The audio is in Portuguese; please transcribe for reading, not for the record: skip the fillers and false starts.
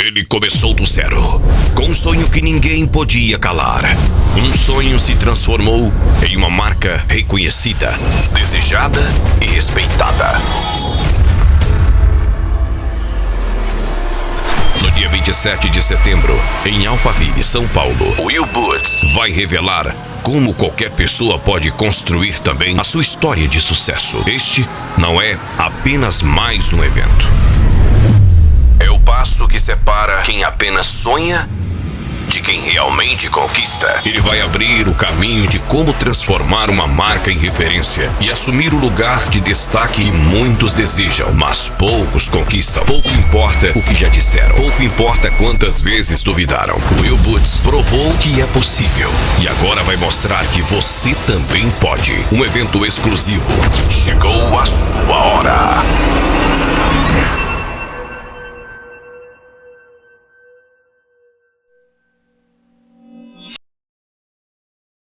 Ele começou do zero, com um sonho que ninguém podia calar. Um sonho se transformou em uma marca reconhecida, desejada e respeitada. No dia 27 de setembro, em Alphaville, São Paulo, Will Boots vai revelar como qualquer pessoa pode construir também a sua história de sucesso. Este não é apenas mais um evento. É o passo que separa quem apenas sonha de quem realmente conquista. Ele vai abrir o caminho de como transformar uma marca em referência e assumir o lugar de destaque que muitos desejam, mas poucos conquistam. Pouco importa o que já disseram, pouco importa quantas vezes duvidaram. Will Boots provou que é possível e agora vai mostrar que você também pode. Um evento exclusivo. Chegou a sua hora.